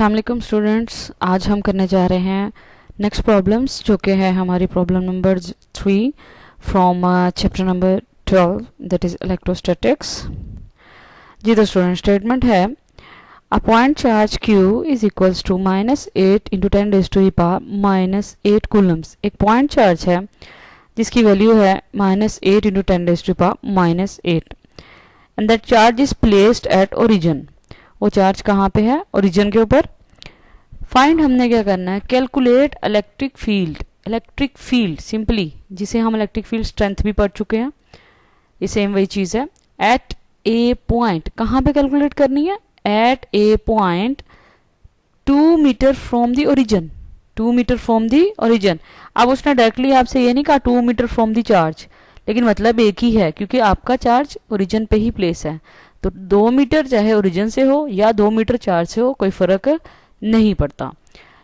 अस्सलाम वालेकुम स्टूडेंट्स, आज हम करने जा रहे हैं नेक्स्ट प्रॉब्लम्स जो कि है हमारी problem number 3 from chapter number 12 that is electrostatics. जी तो स्टूडेंट स्टेटमेंट है a point charge Q is equals to -8 into 10 raise to the power -8 coulombs. एक पॉइंट चार्ज है जिसकी वैल्यू है -8 into 10 raise to the power -8 and that charge is placed at origin. वो charge कहाँ पे है? Origin के ऊपर। फाइंड हमने क्या करना है? Calculate electric field. Electric field simply जिसे हम इलेक्ट्रिक फील्ड स्ट्रेंथ भी पढ़ चुके हैं, ये सेम वही चीज़ है। एट ए पॉइंट, कहाँ पे कैलकुलेट करनी है? At a point 2 metre from the origin. 2 metre from the origin. अब उसने डायरेक्टली आपसे ये नहीं कहा 2 मीटर फ्रॉम द चार्ज, लेकिन मतलब एक ही है क्योंकि आपका चार्ज ओरिजिन पे ही प्लेस है। तो 2 मीटर चाहे ओरिजिन से हो या 2 मीटर चार्ज से हो, कोई फर्क नहीं पड़ता।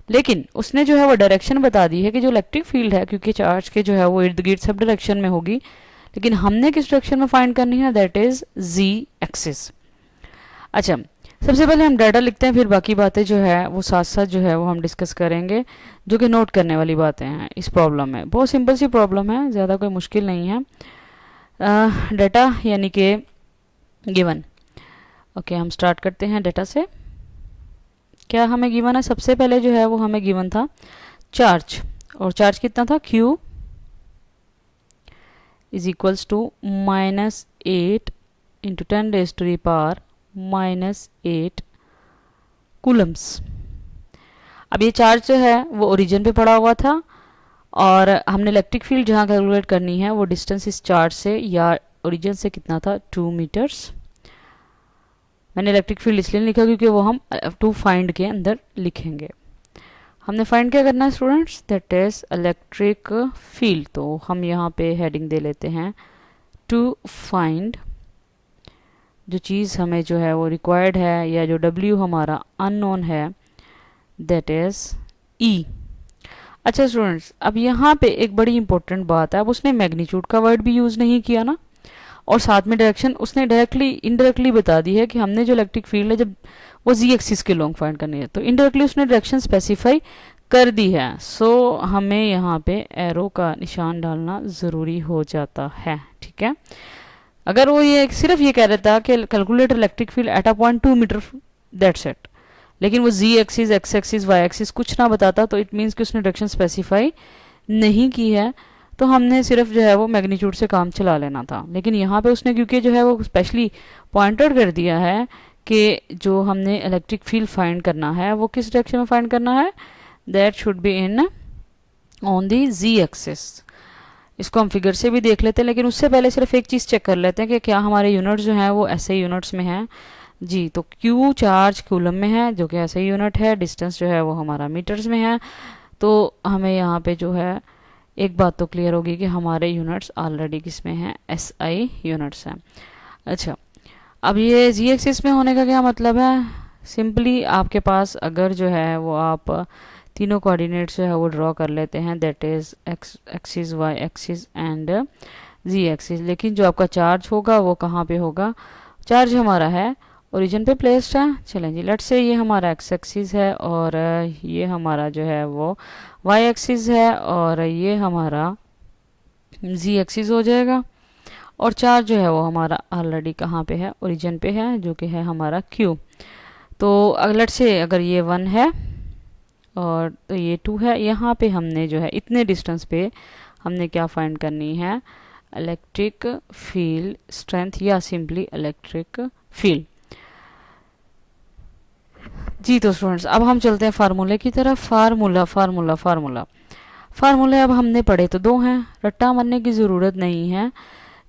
लेकिन उसने जो है वो डायरेक्शन बता दी है कि जो इलेक्ट्रिक फील्ड है, क्योंकि चार्ज के जो है वो इर्द गिर्द सब डायरेक्शन में होगी, लेकिन हमने किस डायरेक्शन में फाइंड करनी है? That is Z axis. अच्छा, सबसे पहले हम डाटा लिखते हैं, फिर बाकी बातें जो है वो साथ साथ जो है वो हम डिस्कस करेंगे, जो कि नोट करने वाली बातें हैं इस प्रॉब्लम में। बहुत सिंपल सी प्रॉब्लम है, ज़्यादा कोई मुश्किल नहीं है। डाटा यानी कि गिवन। ओके, हम स्टार्ट करते हैं डाटा से। क्या हमें गिवन है? सबसे पहले जो है वो हमें गिवन था चार्ज, और चार्ज कितना था? Q is equals to -8 into 10 raise to the power -8 coulombs. अब ये चार्ज जो है वो ओरिजिन पे पड़ा हुआ था, और हमने इलेक्ट्रिक फील्ड जहाँ कैलकुलेट करनी है वो डिस्टेंस इस चार्ज से या ओरिजिन से कितना था? 2 मीटर्स। मैंने इलेक्ट्रिक फील्ड इसलिए लिखा क्योंकि वो हम टू फाइंड के अंदर लिखेंगे। हमने फाइंड क्या करना है students? That is electric field. तो हम यहाँ पे हेडिंग दे लेते हैं टू फाइंड। जो चीज़ हमें जो है वो रिक्वायर्ड है या जो W हमारा अननोन है, दैट इज E। अच्छा स्टूडेंट्स, अब यहाँ पे एक बड़ी इंपॉर्टेंट बात है, अब उसने मैग्नीट्यूड का वर्ड भी यूज़ नहीं किया ना, और साथ में डायरेक्शन उसने डायरेक्टली इनडायरेक्टली बता दी है कि हमने जो इलेक्ट्रिक फील्ड है जब वो जी एक्सिस के लॉन्ग फाइंड करनी है, तो इनडायरेक्टली उसने डायरेक्शन स्पेसिफाई कर दी है। सो हमें यहाँ पे एरो का निशान डालना ज़रूरी हो जाता है, ठीक है। अगर वो ये सिर्फ ये कह रहा था कि calculate electric field at a point 2 metre, that's it, लेकिन वो z axis, x axis, Y axis कुछ ना बताता, तो इट मीन्स कि उसने डायरेक्शन स्पेसिफाई नहीं की है, तो हमने सिर्फ जो है वो मैग्नीट्यूड से काम चला लेना था। लेकिन यहाँ पे उसने क्योंकि जो है वो स्पेशली पॉइंट आउट कर दिया है कि जो हमने इलेक्ट्रिक फील्ड फाइंड करना है वो किस डायरेक्शन में फाइंड करना है? That should be in on the Z axis. इसको हम फिगर से भी देख लेते हैं, लेकिन उससे पहले सिर्फ एक चीज़ चेक कर लेते हैं कि क्या हमारे यूनिट्स जो हैं वो ऐसे यूनिट्स में हैं। जी, तो Q चार्ज कूलम में है, जो कि ऐसे यूनिट है। डिस्टेंस जो है वो हमारा मीटर्स में है। तो हमें यहाँ पे जो है एक बात तो क्लियर होगी कि हमारे यूनिट्स ऑलरेडी किस में हैं? SI यूनिट्स हैं। अच्छा, अब ये जी एक्सिस में होने का क्या मतलब है? सिंपली आपके पास अगर जो है वो आप तीनों कोऑर्डिनेट्स जो है वो ड्रॉ कर लेते हैं, that is X axis, Y axis and Z axis, लेकिन जो आपका चार्ज होगा वो कहाँ पे होगा? चार्ज हमारा है ओरिजिन पे प्लेस्ड है। चलें जी, लेट्स से ये हमारा एक्स एक्सिस है और ये हमारा जो है वो वाई एक्सिस है और ये हमारा जी एक्सिस हो जाएगा। और चार्ज जो है वो हमारा ऑलरेडी कहाँ पे है? ओरिजिन पे है, जो कि है हमारा Q। तो लेट्स से अगर ये 1 है और तो ये 2 है, यहाँ पे हमने जो है इतने डिस्टेंस पे हमने क्या फाइंड करनी है? इलेक्ट्रिक फील्ड स्ट्रेंथ या सिंपली इलेक्ट्रिक फील्ड। जी तो स्टूडेंट्स, अब हम चलते हैं फार्मूले की तरफ। फार्मूला फार्मूला फार्मूला फार्मूले अब हमने पढ़े तो 2 हैं, रट्टा मारने की ज़रूरत नहीं है।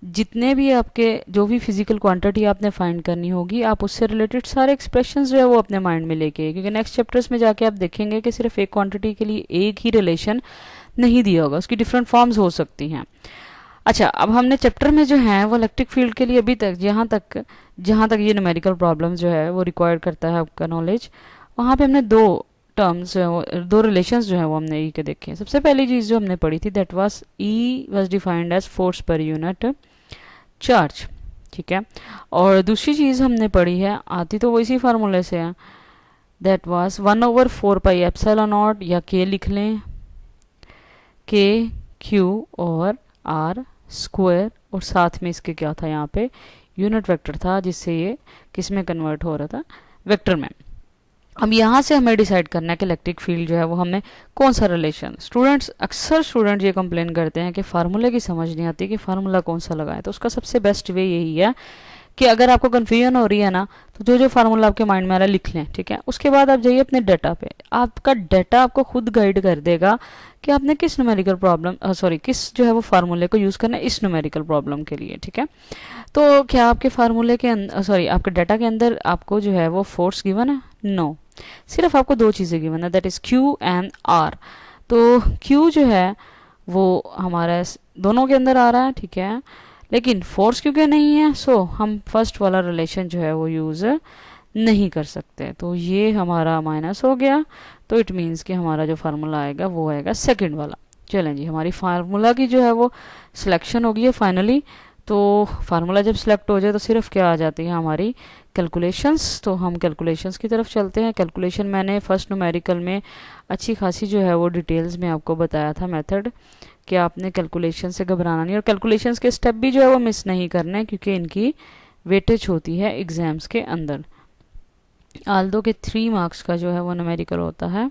जितने भी आपके जो भी फिजिकल क्वांटिटी आपने फाइंड करनी होगी, आप उससे रिलेटेड सारे एक्सप्रेशंस जो है वो अपने माइंड में लेके, क्योंकि नेक्स्ट चैप्टर्स में जाके आप देखेंगे कि सिर्फ एक क्वांटिटी के लिए एक ही रिलेशन नहीं दिया होगा, उसकी डिफरेंट फॉर्म्स हो सकती हैं। अच्छा, अब हमने चैप्टर में जो है वो इलेक्ट्रिक फील्ड के लिए अभी तक जहाँ तक ये न्यूमेरिकल प्रॉब्लम जो है वो रिक्वायर करता है आपका नॉलेज, वहाँ पे हमने 2 टर्म्स जो है वो 2 रिलेशंस जो है वो हमने ई के देखे। सबसे पहली चीज़ जो हमने पढ़ी थी that was E was defined as force per unit charge, ठीक है। और दूसरी चीज़ हमने पढ़ी है, आती तो वो इसी फार्मूले से है, that was 1/4 pi epsilon not, या के लिख लें, के क्यू और आर स्क्वायर, और साथ में इसके क्या था यहाँ पे यूनिट वेक्टर था, जिससे ये किस में कन्वर्ट हो रहा था, वेक्टर में। अब यहाँ से हमें डिसाइड करना है कि इलेक्ट्रिक फील्ड जो है वो हमने कौन सा रिलेशन, स्टूडेंट्स अक्सर स्टूडेंट ये कंप्लेन करते हैं कि फार्मूले की समझ नहीं आती कि फार्मूला कौन सा लगाएं। तो उसका सबसे बेस्ट वे यही है कि अगर आपको कन्फ्यूजन हो रही है ना, तो जो जो फार्मूला आपके माइंड में आ रहा है लिख लें, ठीक है। उसके बाद आप जाइए अपने डाटा पे, आपका डाटा आपको खुद गाइड कर देगा कि आपने किस न्यूमेरिकल प्रॉब्लम किस जो है वो फार्मूले को यूज़ करना है इस न्यूमेरिकल प्रॉब्लम के लिए, ठीक है। तो क्या आपके फार्मूले के अंदर आपके डाटा के अंदर आपको जो है वो फोर्स गिवन है? नो, सिर्फ आपको दो चीज़ें गिवन है, that is Q and R. तो क्यू जो है वो हमारा दोनों के अंदर आ रहा है, ठीक है, लेकिन फोर्स क्योंकि नहीं है, सो हम फर्स्ट वाला रिलेशन जो है वो यूज़ नहीं कर सकते। तो ये हमारा माइनस हो गया, तो इट मीन्स कि हमारा जो फार्मूला आएगा वो आएगा सेकंड वाला। चलें जी, हमारी फार्मूला की जो है वो सिलेक्शन हो गई है फाइनली। तो फार्मूला जब सिलेक्ट हो जाए तो सिर्फ क्या आ जाती है हमारी कैलकुलेशंस। तो हम कैलकुलेशंस की तरफ चलते हैं। कैलकुलेशन मैंने फर्स्ट न्यूमेरिकल में अच्छी खासी जो है वो डिटेल्स में आपको बताया था मेथड, कि आपने कैलकुलेशन से घबराना नहीं, और कैलकुलेशंस के स्टेप भी जो है वो मिस नहीं करने, क्योंकि इनकी वेटेज होती है एग्जाम्स के अंदर। आल्दो के 3 मार्क्स का जो है वो न्यूमेरिकल होता है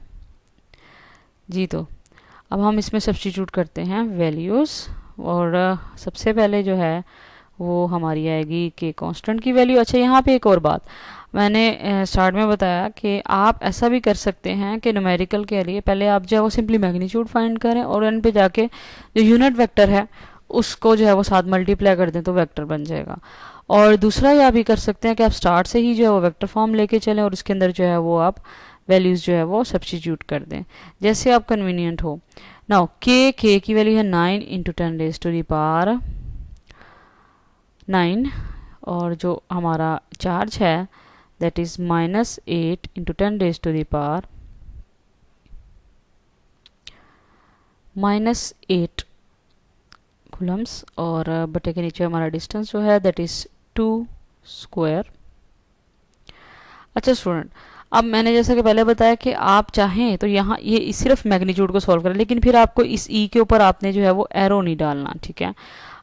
जी। तो अब हम इसमें सब्स्टिट्यूट करते हैं वैल्यूज़, और सबसे पहले जो है वो हमारी आएगी के कांस्टेंट की वैल्यू। अच्छा, यहाँ पे एक और बात मैंने स्टार्ट में बताया कि आप ऐसा भी कर सकते हैं कि न्यूमेरिकल के लिए पहले आप जो है वो सिंपली मैग्नीट्यूड फाइंड करें, और एन पे जाके जो यूनिट वेक्टर है उसको जो है वो साथ मल्टीप्लाई कर दें तो वेक्टर बन जाएगा। और दूसरा ये आप भी कर सकते हैं कि आप स्टार्ट से ही जो है वो वेक्टर फॉर्म लेके चलें, और उसके अंदर जो है वो आप वैल्यूज़ जो है वो सब्स्टिट्यूट कर दें, जैसे आप कन्वीनियंट हो। नाउ के की वैल्यू है 9 × 10⁻⁹, और जो हमारा चार्ज है दैट इज़ -8 × 10⁻⁻8 कूलम्स, और बटे के नीचे हमारा डिस्टेंस जो है दैट इज़ 2 स्क्वायर। अच्छा स्टूडेंट, अब मैंने जैसा कि पहले बताया कि आप चाहें तो यहाँ ये सिर्फ मैग्नीट्यूड को सॉल्व करें, लेकिन फिर आपको इस ई के ऊपर आपने जो है वो एरो नहीं डालना, ठीक है।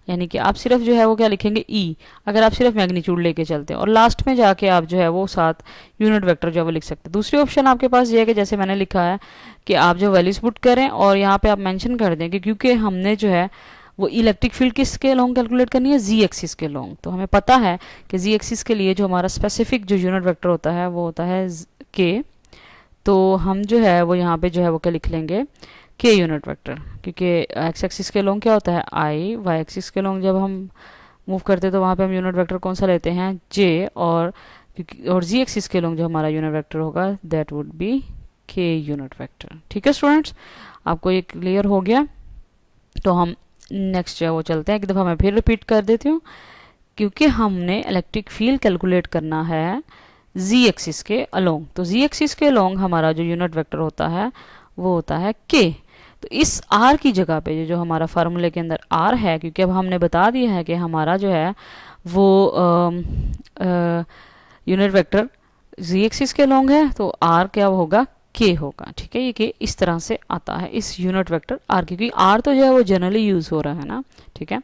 यानी कि आप सिर्फ जो है वो क्या लिखेंगे ई, अगर आप सिर्फ मैग्नीट्यूड लेके चलते हैं, और लास्ट में जाके आप जो है वो साथ यूनिट वेक्टर जो है वो लिख सकते हैं। दूसरी ऑप्शन आपके पास ये है कि जैसे मैंने लिखा है कि आप जो वैल्यूज पुट करें और यहाँ पे आप मेंशन कर दें कि क्योंकि हमने जो है वो इलेक्ट्रिक फील्ड किसके लॉन्ग कैलकुलेट करनी है, जी एक्सिस के लॉन्ग। तो हमें पता है कि जी एक्सिस के लिए जो हमारा स्पेसिफिक जो यूनिट वेक्टर होता है वो होता है के। तो हम जो है वो यहाँ पे जो है वो क्या लिख लेंगे, के यूनिट वेक्टर, क्योंकि एक्स एक्सिस के लॉन्ग क्या होता है आई, वाई एक्सिस के लॉन्ग जब हम मूव करते हैं तो वहाँ पे हम यूनिट वेक्टर कौन सा लेते हैं, जे, और जी एक्सिस के लॉन्ग जो हमारा यूनिट वेक्टर होगा दैट वुड बी के यूनिट वेक्टर। ठीक है स्टूडेंट्स, आपको ये क्लियर हो गया। तो हम नेक्स्ट जो है वो चलते हैं, एक दफ़ा मैं फिर रिपीट कर देती हूँ, क्योंकि हमने इलेक्ट्रिक फील्ड कैलकुलेट करना है जी एक्सिस के अलोंग। तो जी एक्सिस के अलोंग हमारा जो यूनिट वेक्टर होता है वो होता है के। तो इस आर की जगह पे जो हमारा फार्मूले के अंदर आर है, क्योंकि अब हमने बता दिया है कि हमारा जो है वो यूनिट वेक्टर जी एक्सिस के अलोंग है, तो आर क्या होगा, के होगा। ठीक है, ये के इस तरह से आता है इस यूनिट वेक्टर आर, क्योंकि आर तो जो है वो जनरली यूज हो रहा है ना, ठीक है,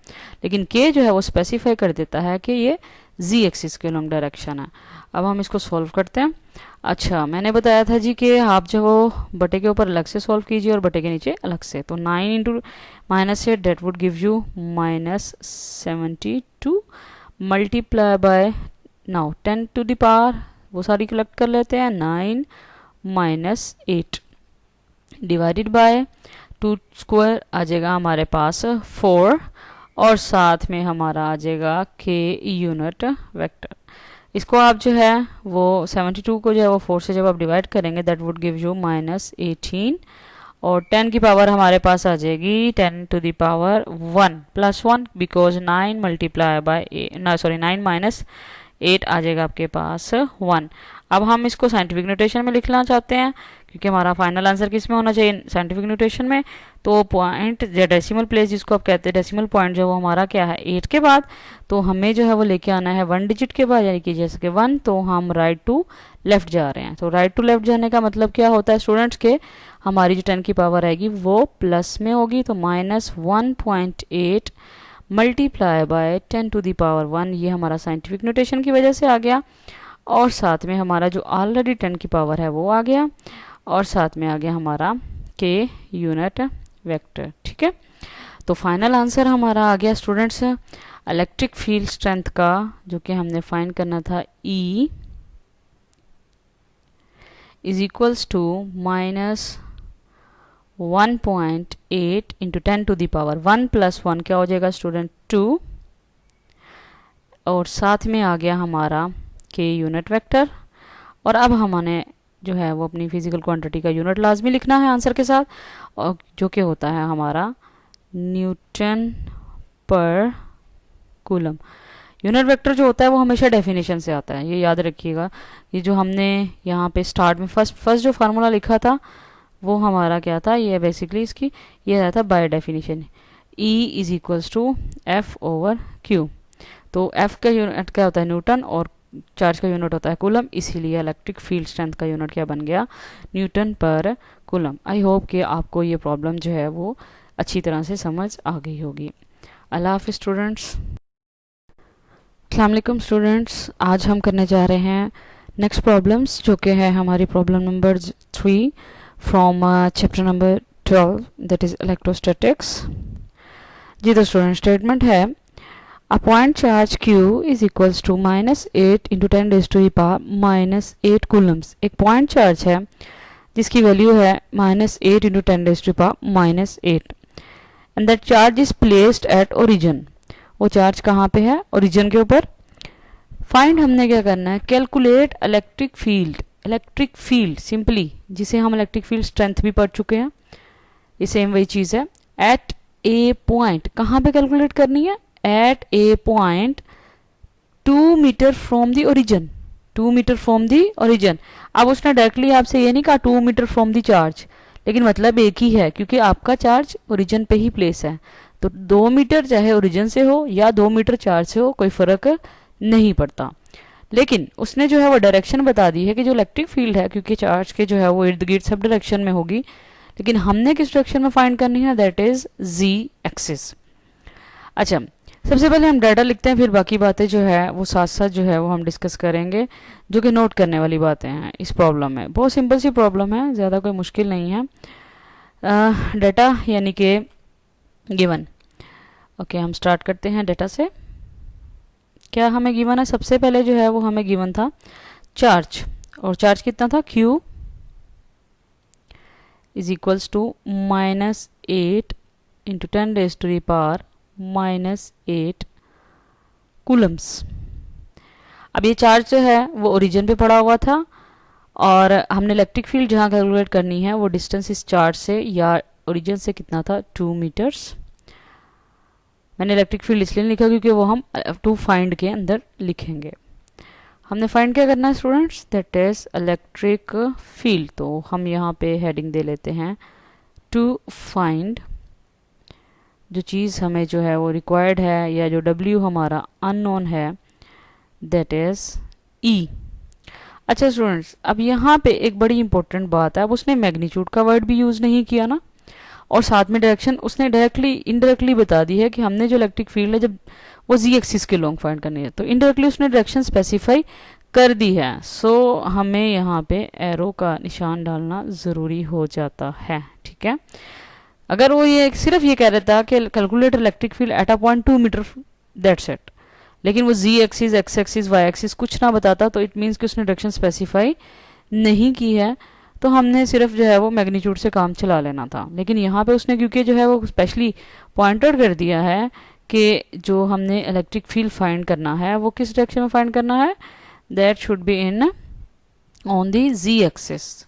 लेकिन के जो है वो स्पेसिफाई कर देता है कि ये जी एक्सिस के लॉन्ग डायरेक्शन है। अब हम इसको सॉल्व करते हैं। अच्छा, मैंने बताया था जी कि आप जो वो बटे के ऊपर अलग से सॉल्व कीजिए और बटे के नीचे अलग से। तो 9 × -8 that would give you -72 multiply by now 10 to the power, वो सारी कलेक्ट कर लेते हैं, 9 -8 डिवाइडेड बाय 2 स्क्वायर आ जाएगा हमारे पास 4, और साथ में हमारा आ जाएगा के यूनिट वेक्टर। इसको आप जो है वो 72 को जो है वो 4 से जब आप डिवाइड करेंगे दैट वुड गिव यू -18, और 10 की पावर हमारे पास आ जाएगी 10 to the power 1 + 1, because 9 multiply by 9 -8 आ जाएगा आपके पास 1। अब हम इसको साइंटिफिक नोटेशन में लिखना चाहते हैं, क्योंकि हमारा फाइनल आंसर किस में होना चाहिए, साइंटिफिक नोटेशन में। तो पॉइंट या डेसिमल प्लेस जिसको आप कहते हैं, डेसिमल पॉइंट जो वो हमारा क्या है 8 के बाद, तो हमें जो है वो लेके आना है 1 डिजिट के बाद, यानी कि जैसे कि 1, तो हम राइट टू लेफ्ट जा रहे हैं। तो राइट टू लेफ्ट जाने का मतलब क्या होता है स्टूडेंट्स के हमारी जो 10 की पावर आएगी वो प्लस में होगी, तो -1.8 multiply by 10 to the power 1, ये हमारा साइंटिफिक नोटेशन की वजह से आ गया। और साथ में हमारा जो ऑलरेडी 10 की पावर है वो आ गया, और साथ में आ गया हमारा के यूनिट वेक्टर। ठीक है, तो फाइनल आंसर हमारा आ गया स्टूडेंट्स इलेक्ट्रिक फील्ड स्ट्रेंथ का, जो कि हमने फाइंड करना था E is equals to -1.8 into 10 to the power 1 + 1 क्या हो जाएगा स्टूडेंट 2, और साथ में आ गया हमारा के यूनिट वेक्टर। और अब हमने जो है वो अपनी फिजिकल क्वांटिटी का यूनिट लाजमी लिखना है आंसर के साथ, और जो कि होता है हमारा न्यूटन पर कूलम। यूनिट वेक्टर जो होता है वो हमेशा डेफिनेशन से आता है, ये याद रखिएगा। ये जो हमने यहाँ पे स्टार्ट में फर्स्ट जो फार्मूला लिखा था वो हमारा क्या था, ये बेसिकली इसकी ये आया था by definition, E is equals to F/Q। तो F का यूनिट क्या होता है न्यूटन, और चार्ज का यूनिट होता है कूलम, इसीलिए इलेक्ट्रिक फील्ड स्ट्रेंथ का यूनिट क्या बन गया न्यूटन पर कूलम। आई होप कि आपको ये प्रॉब्लम जो है वो अच्छी तरह से समझ आ गई होगी। अल्लाह हाफिज़ स्टूडेंट्स। अस्सलाम वालेकुम स्टूडेंट्स, आज हम करने जा रहे हैं नेक्स्ट प्रॉब्लम्स, जो कि है हमारी problem number 3 from chapter number 12 that is electrostatics. जी तो स्टूडेंट स्टेटमेंट है A point charge Q is equals to -8 into 10 raised to the power -8 coulombs। एक पॉइंट चार्ज है जिसकी वैल्यू है -8 into 10 raised to the power -8 and that charge is placed at origin। वो charge कहाँ पे है origin के ऊपर। फाइंड हमने क्या करना है, calculate electric field. Electric field simply जिसे हम इलेक्ट्रिक फील्ड स्ट्रेंथ भी पढ़ चुके हैं, ये सेम वही चीज़ है। एट ए पॉइंट कहाँ पे कैलकुलेट करनी है, at a point 2 metre from the origin, 2 metre from the origin. अब उसने डायरेक्टली आपसे ये नहीं कहा 2 मीटर फ्रॉम द चार्ज, लेकिन मतलब एक ही है क्योंकि आपका चार्ज ओरिजिन पे ही प्लेस है। तो 2 मीटर चाहे ओरिजिन से हो या 2 मीटर चार्ज से हो, कोई फर्क नहीं पड़ता। लेकिन उसने जो है वो डायरेक्शन बता दी है कि जो इलेक्ट्रिक फील्ड है, क्योंकि चार्ज के जो है वो इर्द गिर्द सब डायरेक्शन में होगी, लेकिन हमने किस डायरेक्शन में फाइंड करनी है, दैट इज Z एक्सिस। अच्छा, सबसे पहले हम डाटा लिखते हैं, फिर बाकी बातें जो है वो साथ साथ जो है वो हम डिस्कस करेंगे, जो कि नोट करने वाली बातें हैं इस प्रॉब्लम में। बहुत सिंपल सी प्रॉब्लम है, ज़्यादा कोई मुश्किल नहीं है। डाटा यानी कि गिवन। ओके, हम स्टार्ट करते हैं डाटा से। क्या हमें गिवन है, सबसे पहले जो है वो हमें गिवन था चार्ज, और चार्ज कितना था Q is equals to -8 into 10 raised to the power -8 coulombs. अब ये चार्ज जो है वो ओरिजिन पे पड़ा हुआ था, और हमने इलेक्ट्रिक फील्ड जहाँ कैलकुलेट करनी है वो डिस्टेंस इस चार्ज से या ओरिजिन से कितना था 2 मीटर्स। मैंने इलेक्ट्रिक फील्ड इसलिए लिखा क्योंकि वो हम टू फाइंड के अंदर लिखेंगे। हमने फाइंड क्या करना है students, that is electric field. तो हम यहाँ पे हेडिंग दे लेते हैं टू फाइंड, जो चीज़ हमें जो है वो रिक्वायर्ड है या जो W हमारा अननोन है, दैट इज E। अच्छा स्टूडेंट्स, अब यहाँ पे एक बड़ी इंपॉर्टेंट बात है, अब उसने मैग्नीट्यूड का वर्ड भी यूज़ नहीं किया ना, और साथ में डायरेक्शन उसने डायरेक्टली इनडायरेक्टली बता दी है कि हमने जो इलेक्ट्रिक फील्ड है जब वो Z एक्सिस के लॉन्ग फाइंड करनी है, तो इनडायरेक्टली उसने डायरेक्शन स्पेसिफाई कर दी है। सो हमें यहाँ पे एरो का निशान डालना ज़रूरी हो जाता है। ठीक है, अगर वो ये सिर्फ ये कह रहा था कि calculate electric field at a point 2 metre, that's it, लेकिन वो Z axis, X axis, Y axis कुछ ना बताता, तो इट मीन्स कि उसने डायरेक्शन स्पेसिफाई नहीं की है, तो हमने सिर्फ जो है वो मैग्नीट्यूड से काम चला लेना था। लेकिन यहाँ पे उसने क्योंकि जो है वो स्पेशली पॉइंट आउट कर दिया है कि जो हमने इलेक्ट्रिक फील्ड फाइंड करना है वो किस डायरेक्शन में फाइंड करना है, that should be in on the Z axis.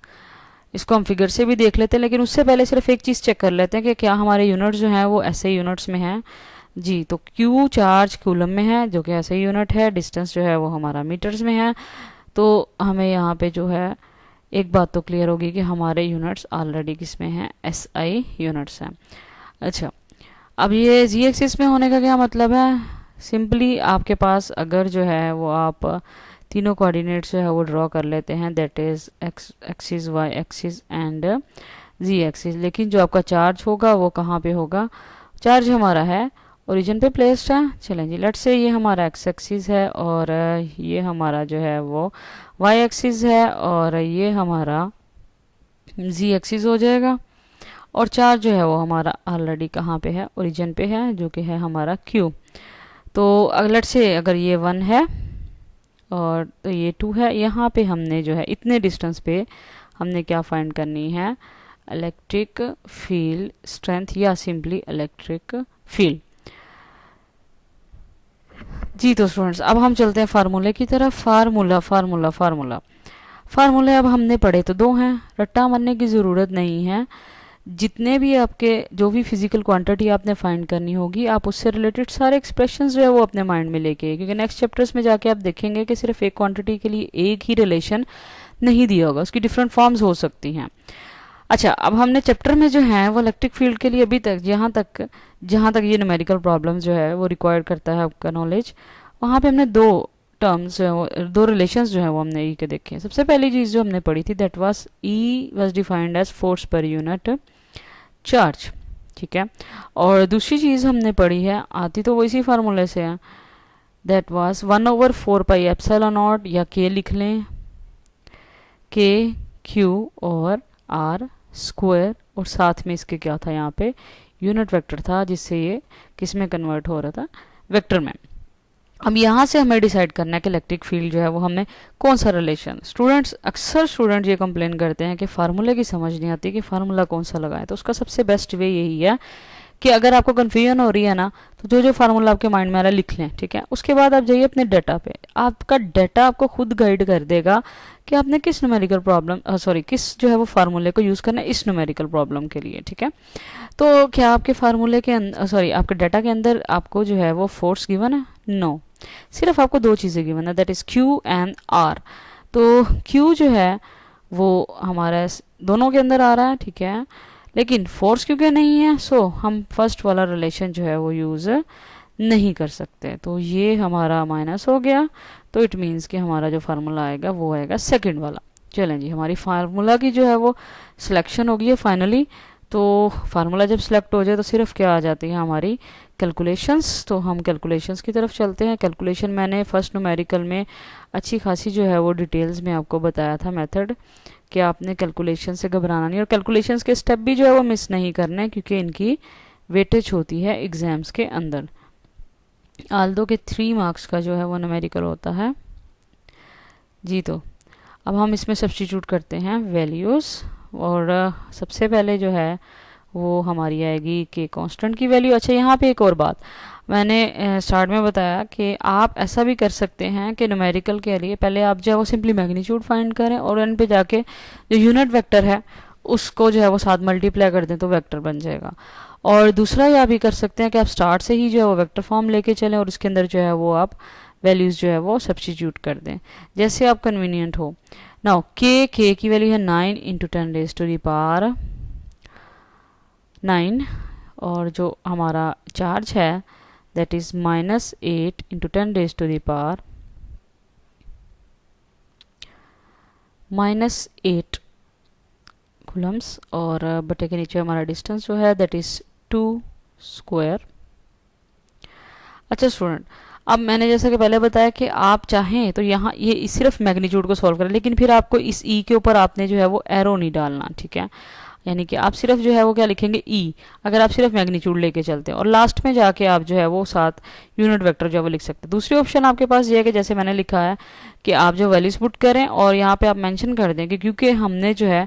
इसको हम फिगर से भी देख लेते हैं, लेकिन उससे पहले सिर्फ एक चीज़ चेक कर लेते हैं कि क्या हमारे यूनिट्स जो हैं वो ऐसे यूनिट्स में हैं। जी, तो Q चार्ज कूलम में है, जो कि ऐसे यूनिट है, डिस्टेंस जो है वो हमारा मीटर्स में है। तो हमें यहाँ पे जो है एक बात तो क्लियर होगी कि हमारे यूनिट्स ऑलरेडी किसमें हैं, SI यूनिट्स हैं। अच्छा, अब ये जी एक्सिस में होने का क्या मतलब है, सिंपली आपके पास अगर जो है वो आप तीनों कोऑर्डिनेट्स जो है वो ड्रॉ कर लेते हैं, that is X axis, Y axis and Z axis, लेकिन जो आपका चार्ज होगा वो कहाँ पे होगा, चार्ज हमारा है ओरिजिन पे प्लेस्ड है। चलें जी, लेट्स से ये हमारा एक्स एक्सिस है और ये हमारा जो है वो वाई एक्सिस है और ये हमारा जी एक्सिस हो जाएगा। और चार्ज जो है वो हमारा ऑलरेडी कहाँ पे है, ओरिजिन पे है, जो कि है हमारा Q। तो लेट्स से अगर ये 1 है और तो ये 2 है, यहाँ पे हमने जो है इतने डिस्टेंस पे हमने क्या फाइंड करनी है, इलेक्ट्रिक फील्ड स्ट्रेंथ या सिंपली इलेक्ट्रिक फील्ड। जी तो स्टूडेंट्स, अब हम चलते हैं फार्मूले की तरफ। फार्मूले अब हमने पढ़े तो 2 हैं, रट्टा मारने की ज़रूरत नहीं है। जितने भी आपके जो भी फिजिकल क्वांटिटी आपने फाइंड करनी होगी, आप उससे रिलेटेड सारे एक्सप्रेशंस जो है वो अपने माइंड में लेके, क्योंकि नेक्स्ट चैप्टर्स में जाके आप देखेंगे कि सिर्फ एक क्वांटिटी के लिए एक ही रिलेशन नहीं दिया होगा, उसकी डिफरेंट फॉर्म्स हो सकती हैं। अच्छा, अब हमने चैप्टर में जो है वो इलेक्ट्रिक फील्ड के लिए अभी तक जहाँ तक ये न्यूमेरिकल प्रॉब्लम जो है वो रिक्वायर करता है आपका नॉलेज, वहाँ पे हमने 2 टर्म्स जो है वो 2 रिलेशंस जो है वो हमने ई के देखे। सबसे पहली चीज़ जो हमने पढ़ी थी, that was E was defined as force per unit charge, ठीक है। और दूसरी चीज़ हमने पढ़ी है, आती तो वो इसी फार्मूले से है, that was 1/4 pi epsilon not, या के लिख लें, के क्यू और आर स्क्वायर, और साथ में इसके क्या था, यहाँ पे यूनिट वेक्टर था, जिससे ये किस में कन्वर्ट हो रहा था, वेक्टर में। अब यहाँ से हमें डिसाइड करना है कि इलेक्ट्रिक फील्ड जो है वो हमें कौन सा रिलेशन। स्टूडेंट्स, अक्सर स्टूडेंट ये कंप्लेन करते हैं कि फार्मूले की समझ नहीं आती कि फार्मूला कौन सा लगाएं। तो उसका सबसे बेस्ट वे यही है कि अगर आपको कन्फ्यूजन हो रही है ना, तो जो जो फार्मूला आपके माइंड में आ रहा है लिख लें, ठीक है। उसके बाद आप जाइए अपने डाटा पे, आपका डाटा आपको खुद गाइड कर देगा कि आपने किस न्यूमेरिकल प्रॉब्लम किस जो है वो फार्मूले को यूज़ करना है इस न्यूमेरिकल प्रॉब्लम के लिए, ठीक है। तो क्या आपके फार्मूले के अंदर आपके डाटा के अंदर आपको जो है वो फोर्स गिवन है? नो, सिर्फ आपको 2 चीज़ें गिवन है, that is Q and R। तो Q जो है वो हमारा दोनों के अंदर आ रहा है, ठीक है, लेकिन फोर्स क्योंकि नहीं है, सो हम फर्स्ट वाला रिलेशन जो है वो यूज़ नहीं कर सकते। तो ये हमारा माइनस हो गया, तो इट मीन्स कि हमारा जो फार्मूला आएगा वो आएगा सेकंड वाला। चलें जी, हमारी फार्मूला की जो है वो सिलेक्शन हो गई है फाइनली। तो फार्मूला जब सिलेक्ट हो जाए तो सिर्फ क्या आ जाती है हमारी कैलकुलेशंस। तो हम कैलकुलेशंस की तरफ चलते हैं। कैलकुलेशन मैंने फर्स्ट न्यूमेरिकल में अच्छी खासी जो है वो डिटेल्स में आपको बताया था मेथड, कि आपने कैलकुलेशन से घबराना नहीं, और कैलकुलेशंस के स्टेप भी जो है वो मिस नहीं करने, क्योंकि इनकी वेटेज होती है एग्जाम्स के अंदर। आल्दो के 3 मार्क्स का जो है वो न्यूमेरिकल होता है जी। तो अब हम इसमें सब्स्टिट्यूट करते हैं वैल्यूज़, और सबसे पहले जो है वो हमारी आएगी कि कांस्टेंट की वैल्यू। अच्छा, यहाँ पे एक और बात मैंने स्टार्ट में बताया कि आप ऐसा भी कर सकते हैं कि न्यूमेरिकल के लिए पहले आप जो है वो सिंपली मैग्नीट्यूड फाइंड करें और एन पे जाके जो यूनिट वेक्टर है उसको जो है वो साथ मल्टीप्लाई कर दें तो वेक्टर बन जाएगा। और दूसरा यह भी कर सकते हैं कि आप स्टार्ट से ही जो है वो वेक्टर फॉर्म लेके चलें और उसके अंदर जो है वो आप वैल्यूज़ जो है वो सब्स्टिट्यूट कर दें, जैसे आप कन्वीनियंट हो। नाउ के की वैल्यू है 9 × 10⁻⁹, और जो हमारा चार्ज है दैट इज़ -8 × 10⁻⁻8 कूलम्स, और बटे के नीचे हमारा डिस्टेंस जो है दैट इज़ 2 स्क्वायर। अच्छा स्टूडेंट, अब मैंने जैसा कि पहले बताया कि आप चाहें तो यहाँ ये सिर्फ मैग्नीट्यूड को सॉल्व करें, लेकिन फिर आपको इस ई के ऊपर आपने जो है वो एरो नहीं डालना, ठीक है। यानी कि आप सिर्फ जो है वो क्या लिखेंगे ई, अगर आप सिर्फ मैग्नीट्यूड लेके चलते हैं, और लास्ट में जाके आप जो है वो साथ यूनिट वेक्टर जो है वो लिख सकते हैं। दूसरी ऑप्शन आपके पास ये है कि जैसे मैंने लिखा है कि आप जो वैल्यूज पुट करें और यहाँ पे आप मेंशन कर दें कि क्योंकि हमने जो है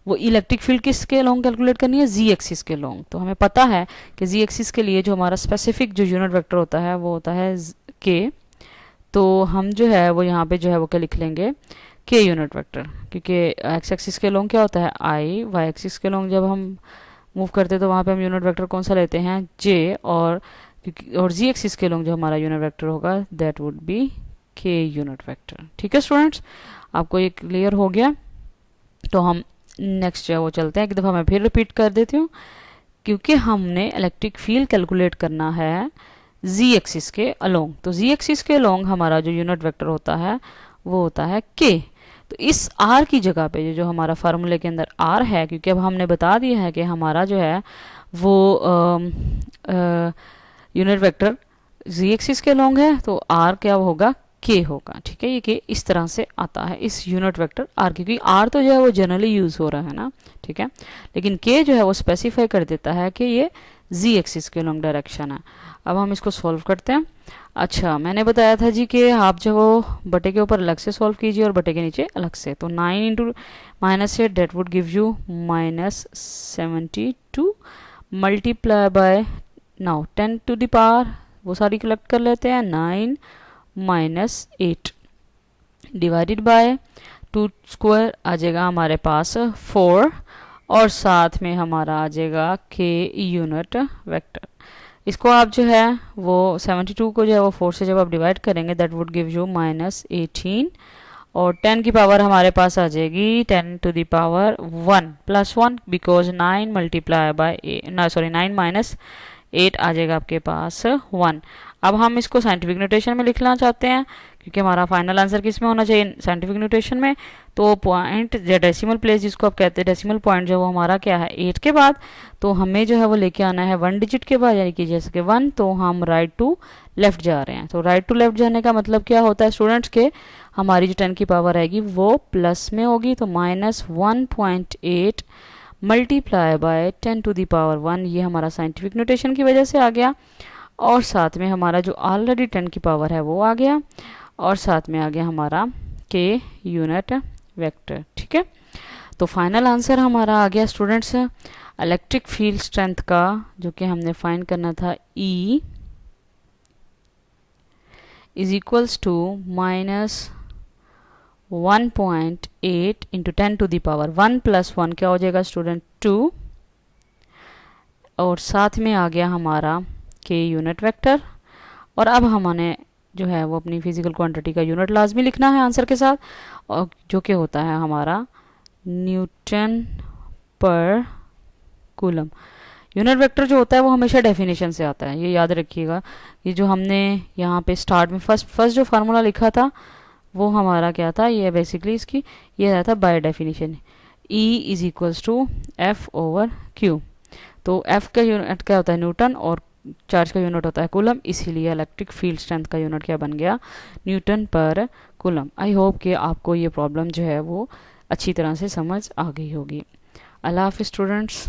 वो इलेक्ट्रिक फील्ड किसके लॉन्ग कैलकुलेट करनी है, जी एक्सिस के लॉन्ग। तो हमें पता है कि जी एक्सिस के लिए जो हमारा स्पेसिफिक जो यूनिट वेक्टर होता है वो होता है के। तो हम जो है वो यहाँ पे जो है वो क्या लिख लेंगे, के यूनिट वेक्टर, क्योंकि एक्स एक्सिस के लॉन्ग क्या होता है आई, वाई एक्सिस के लॉन्ग जब हम मूव करते हैं तो वहाँ पे हम यूनिट वेक्टर कौन सा लेते हैं, जे, और जी एक्सिस के लॉन्ग जो हमारा यूनिट वेक्टर होगा दैट वुड बी के यूनिट वेक्टर। ठीक है स्टूडेंट्स, आपको ये क्लियर हो गया। तो हम नेक्स्ट जो है वो चलते हैं। एक दफ़ा मैं फिर रिपीट कर देती हूँ, क्योंकि हमने इलेक्ट्रिक फील्ड कैलकुलेट करना है जी एक्सिस के अलोंग। तो जी एक्सिस के अलोंग हमारा जो यूनिट वेक्टर होता है वो होता है के। तो इस आर की जगह पे जो हमारा फार्मूले के अंदर आर है, क्योंकि अब हमने बता दिया है कि हमारा जो है वो यूनिट वेक्टर जी एक्सिस के अलोंग है, तो आर क्या होगा, के होगा। ठीक है, ये के इस तरह से आता है इस यूनिट वेक्टर आर, क्योंकि आर तो जो है वो जनरली यूज हो रहा है ना। ठीक है, लेकिन के जो है वो स्पेसिफाई कर देता है कि ये जी एक्सिस के लॉन्ग डायरेक्शन है। अब हम इसको सॉल्व करते हैं। अच्छा, मैंने बताया था जी कि आप जो वो बटे के ऊपर अलग से सॉल्व कीजिए और बटे के नीचे अलग से। तो 9 into -8 that would give you -72 multiply by, now 10 to the power, वो सारी कलेक्ट कर लेते हैं, 9 -8 डिवाइडेड बाय 2 स्क्वायर आ जाएगा हमारे पास 4, और साथ में हमारा आ जाएगा के यूनिट वेक्टर। इसको आप जो है वो 72 को जो है वो 4 से जब आप डिवाइड करेंगे दैट वुड गिव यू -18, और 10 की पावर हमारे पास आ जाएगी 10 to the power 1 plus 1, because 9 multiply by 9 -8 आ जाएगा आपके पास 1। अब हम इसको साइंटिफिक नोटेशन में लिखना चाहते हैं, क्योंकि हमारा फाइनल आंसर किस में होना चाहिए, साइंटिफिक नोटेशन में। तो पॉइंट या डेसिमल प्लेस जिसको आप कहते हैं, डेसिमल पॉइंट जो वो हमारा क्या है 8 के बाद, तो हमें जो है वो लेके आना है 1 डिजिट के बाद, यानी कि जैसे कि 1, तो हम राइट टू लेफ्ट जा रहे हैं। तो राइट टू लेफ्ट जाने का मतलब क्या होता है स्टूडेंट्स के, हमारी जो 10 की पावर आएगी वो प्लस में होगी, तो -1.8 multiply by 10 to the power 1, ये हमारा साइंटिफिक नोटेशन की वजह से आ गया। और साथ में हमारा जो ऑलरेडी 10 की पावर है वो आ गया, और साथ में आ गया हमारा के यूनिट वेक्टर। ठीक है, तो फाइनल आंसर हमारा आ गया स्टूडेंट्स इलेक्ट्रिक फील्ड स्ट्रेंथ का, जो कि हमने फाइंड करना था, E is equals to -1.8 into 10 to the power 1 plus 1 क्या हो जाएगा स्टूडेंट 2, और साथ में आ गया हमारा के यूनिट वेक्टर। और अब हमने जो है वो अपनी फिजिकल क्वांटिटी का यूनिट लाजमी लिखना है आंसर के साथ, और जो कि होता है हमारा न्यूटन पर कूलम। यूनिट वेक्टर जो होता है वो हमेशा डेफिनेशन से आता है, ये याद रखिएगा। ये जो हमने यहाँ पे स्टार्ट में फर्स्ट जो फार्मूला लिखा था वो हमारा क्या था, ये बेसिकली इसकी ये आया था by definition, E is equals to F/Q। तो F का यूनिट क्या होता है न्यूटन, और चार्ज का यूनिट होता है कूलम, इसीलिए इलेक्ट्रिक फील्ड स्ट्रेंथ का यूनिट क्या बन गया, न्यूटन पर कूलम। आई होप कि आपको ये प्रॉब्लम जो है वो अच्छी तरह से समझ आ गई होगी। अल्लाह हाफिज़ स्टूडेंट्स।